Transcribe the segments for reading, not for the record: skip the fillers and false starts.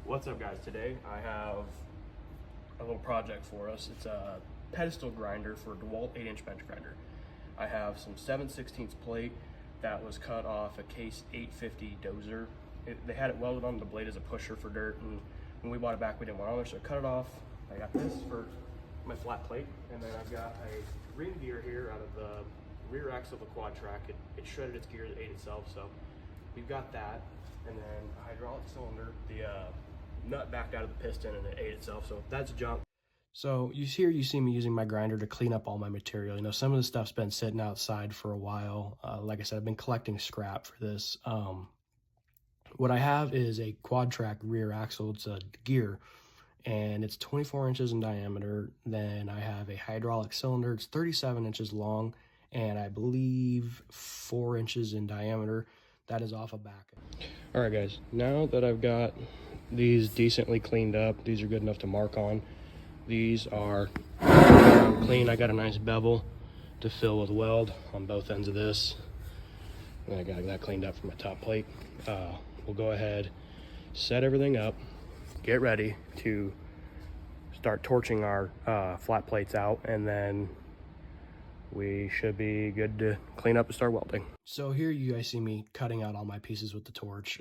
What's up, guys? Today I have a little project for us. It's a pedestal grinder for a dewalt 8-inch bench grinder. I have some 7/16 plate that was cut off a Case 850 dozer. They had it welded on the blade as a pusher for dirt, and when we bought it back we didn't want it on there, so I cut it off. I got this for my flat plate, and then I've got a ring gear here out of the rear axle of a quad track. It shredded its gear, it ate itself, so we've got that. And then a hydraulic cylinder, the nut backed out of the piston and it ate itself, so that's junk. So you see me using my grinder to clean up all my material. You know, some of the stuff's been sitting outside for a while. Like I said, I've been collecting scrap for this. What I have is a quad track rear axle. It's a gear, and it's 24 inches in diameter. Then I have a hydraulic cylinder. It's 37 inches long, and I believe 4 inches in diameter. That is off a back. All right, guys, now that I've got these decently cleaned up, these are good enough to mark on. These are clean. I got a nice bevel to fill with weld on both ends of this. And I got that cleaned up for my top plate. We'll go ahead, set everything up, get ready to start torching our flat plates out, and then we should be good to clean up and start welding. So here you guys see me cutting out all my pieces with the torch.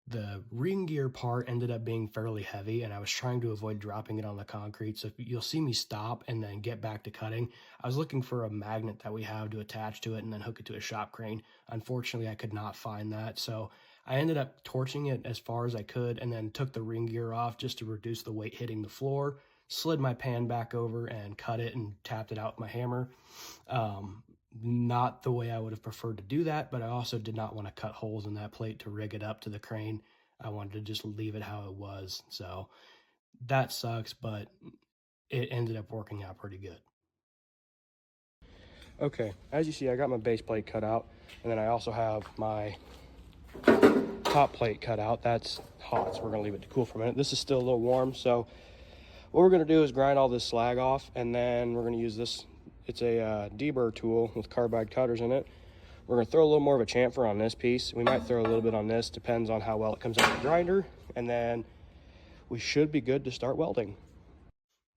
The ring gear part ended up being fairly heavy, and I was trying to avoid dropping it on the concrete, so you'll see me stop and then get back to cutting. I was looking for a magnet that we have to attach to it and then hook it to a shop crane. Unfortunately, I could not find that, so I ended up torching it as far as I could and then took the ring gear off just to reduce the weight hitting the floor, slid my pan back over and cut it and tapped it out with my hammer. Not the way I would have preferred to do that, but I also did not want to cut holes in that plate to rig it up to the crane. I wanted to just leave it how it was. So that sucks, but it ended up working out pretty good. Okay, as you see, I got my base plate cut out, and then I also have my top plate cut out. That's hot, so we're gonna leave it to cool for a minute. This is still a little warm, so what we're gonna do is grind all this slag off, and then we're gonna use this. It's a deburr tool with carbide cutters in it. We're gonna throw a little more of a chamfer on this piece. We might throw a little bit on this, depends on how well it comes out of the grinder, and then we should be good to start welding.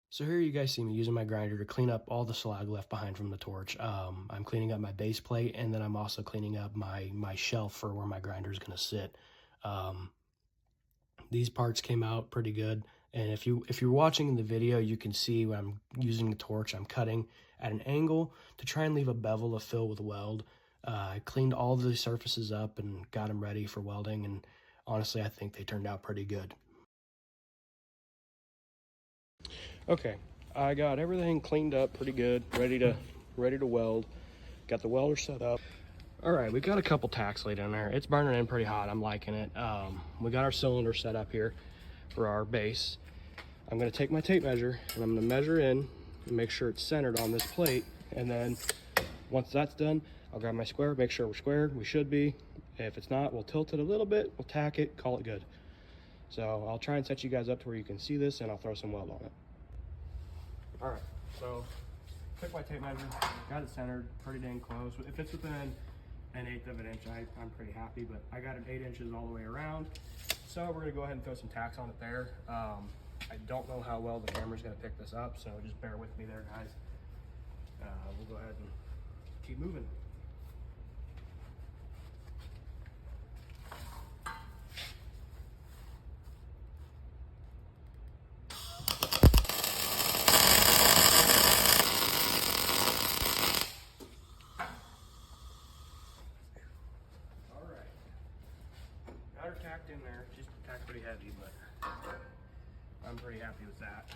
So here you guys see me using my grinder to clean up all the slag left behind from the torch. I'm cleaning up my base plate, and then I'm also cleaning up my shelf for where my grinder is gonna sit. These parts came out pretty good. And if you're watching in the video, you can see when I'm using the torch, I'm cutting at an angle to try and leave a bevel to fill with weld. I cleaned all the surfaces up and got them ready for welding, and honestly, I think they turned out pretty good. Okay, I got everything cleaned up pretty good, ready to weld. Got the welder set up. All right, we got a couple tacks laid in there. It's burning in pretty hot. I'm liking it. We got our cylinder set up here for our base. I'm gonna take my tape measure and I'm gonna measure in and make sure it's centered on this plate. And then once that's done, I'll grab my square, make sure we're square. We should be. If it's not, we'll tilt it a little bit, we'll tack it, call it good. So I'll try and set you guys up to where you can see this, and I'll throw some weld on it. All right, so took my tape measure, got it centered pretty dang close. If it's within 1/8 of an inch, I'm pretty happy, but I got it 8 inches all the way around. So we're gonna go ahead and throw some tacks on it there. I don't know how well the camera's gonna pick this up, so just bear with me there, guys. We'll go ahead and keep moving. All right, got her tacked in there. She's tacked pretty heavy, but I'm pretty happy with that.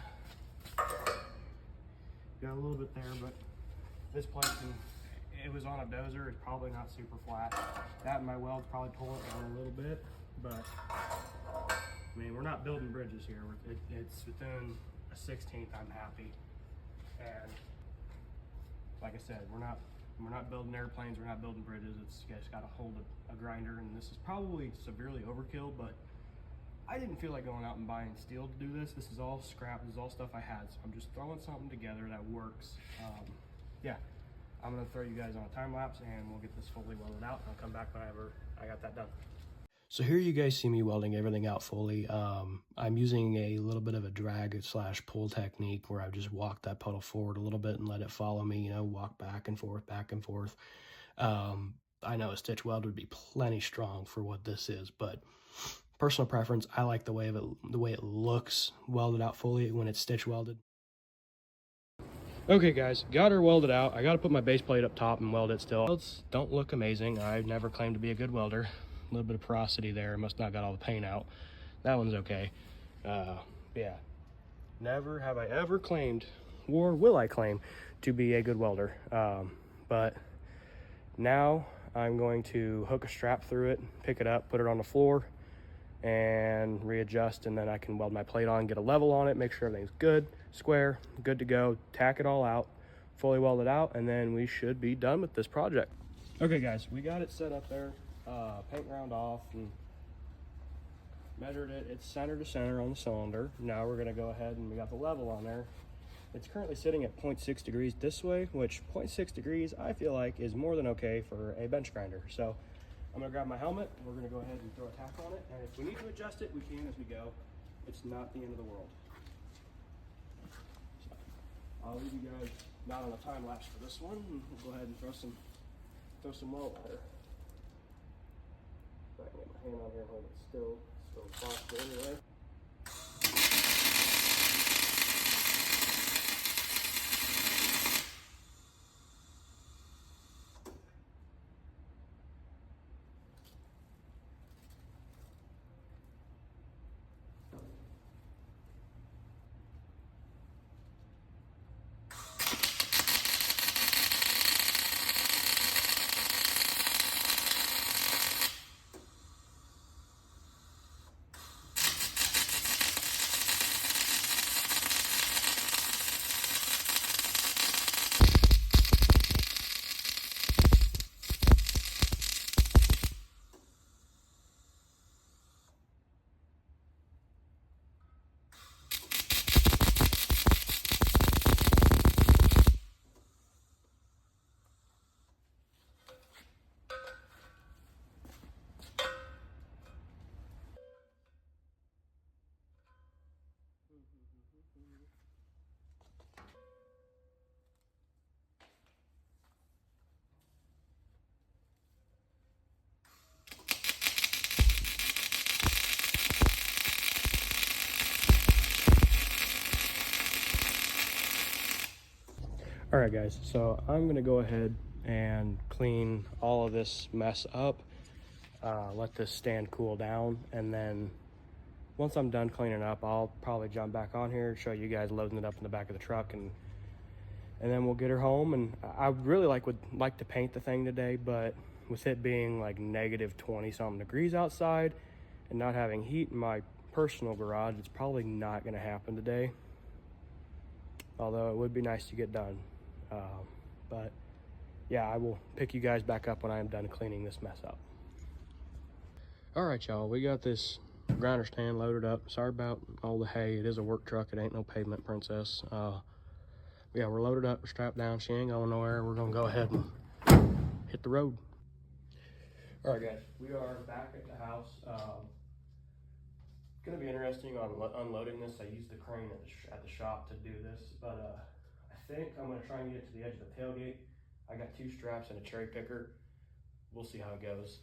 Got a little bit there, but this plate, it was on a dozer. It's probably not super flat. That and my weld's probably pulling it down a little bit, but I mean, we're not building bridges here. It's within a 1/16. I'm happy, and like I said, we're not building airplanes. We're not building bridges. It's just got to hold a grinder, and this is probably severely overkill, but I didn't feel like going out and buying steel to do this. This is all scrap. This is all stuff I had. So I'm just throwing something together that works. Yeah, I'm gonna throw you guys on a time lapse and we'll get this fully welded out. I'll come back whenever I got that done. So here you guys see me welding everything out fully. I'm using a little bit of a drag slash pull technique where I just walk that puddle forward a little bit and let it follow me, you know, walk back and forth, back and forth. I know a stitch weld would be plenty strong for what this is, but personal preference, I like the way it looks welded out fully when it's stitch welded. Okay guys, got her welded out. I got to put my base plate up top and weld it still. Welds don't look amazing. I've never claimed to be a good welder. A little bit of porosity there. Must not got all the paint out. That one's okay. Yeah. Never have I ever claimed, or will I claim, to be a good welder. But now I'm going to hook a strap through it, pick it up, put it on the floor, and readjust, and then I can weld my plate on, get a level on it, make sure everything's good, square, good to go, tack it all out, fully weld it out, and then we should be done with this project. Okay guys, we got it set up there, paint round off, and measured it. It's center to center on the cylinder. Now we're gonna go ahead and we got the level on there. It's currently sitting at 0.6 degrees this way, which 0.6 degrees I feel like is more than okay for a bench grinder. So I'm gonna grab my helmet, we're gonna go ahead and throw a tack on it, and if we need to adjust it, we can as we go. It's not the end of the world. So I'll leave you guys not on a time lapse for this one, and we'll go ahead and throw some weld there. If I can get my hand on here and hold it still possible anyway. All right guys, so I'm gonna go ahead and clean all of this mess up, let this stand cool down, and then once I'm done cleaning up, I'll probably jump back on here, show you guys loading it up in the back of the truck, and then we'll get her home. And I really would like to paint the thing today, but with it being like negative 20 something degrees outside and not having heat in my personal garage, it's probably not gonna happen today, although it would be nice to get done. But yeah, I will pick you guys back up when I am done cleaning this mess up. All right, y'all, we got this grinder stand loaded up. Sorry about all the hay. It is a work truck. It ain't no pavement princess. Yeah, we're loaded up, we're strapped down. She ain't going nowhere. We're gonna go ahead and hit the road. All right, guys, we are back at the house. It's gonna be interesting on unloading this. I used the crane at the shop to do this, but I think I'm gonna try and get it to the edge of the tailgate. I got 2 straps and a cherry picker. We'll see how it goes.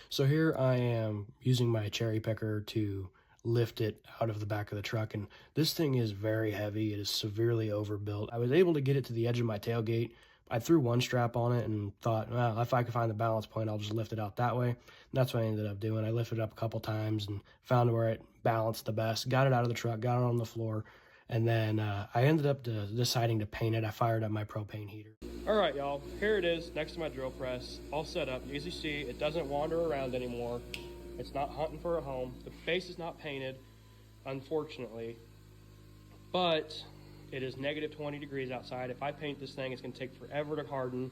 So here I am using my cherry picker to lift it out of the back of the truck, and this thing is very heavy. It is severely overbuilt. I was able to get it to the edge of my tailgate. I threw one strap on it and thought, well, if I can find the balance point, I'll just lift it out that way. And that's what I ended up doing. I lifted it up a couple times and found where it balanced the best, got it out of the truck, got it on the floor, and then I ended up deciding to paint it. I fired up my propane heater. All right, y'all, here it is next to my drill press, all set up. As you see, it doesn't wander around anymore. It's not hunting for a home. The base is not painted, unfortunately, but it is negative 20 degrees outside. If I paint this thing, it's gonna take forever to harden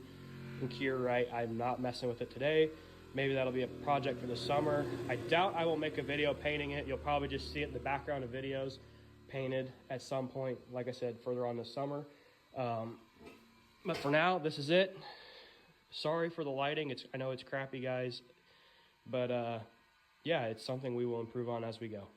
and cure right. I'm not messing with it today. Maybe that'll be a project for the summer. I doubt I will make a video painting it. You'll probably just see it in the background of videos painted at some point, like I said, further on this summer. But for now, this is it. Sorry for the lighting. I know it's crappy, guys, but yeah, it's something we will improve on as we go.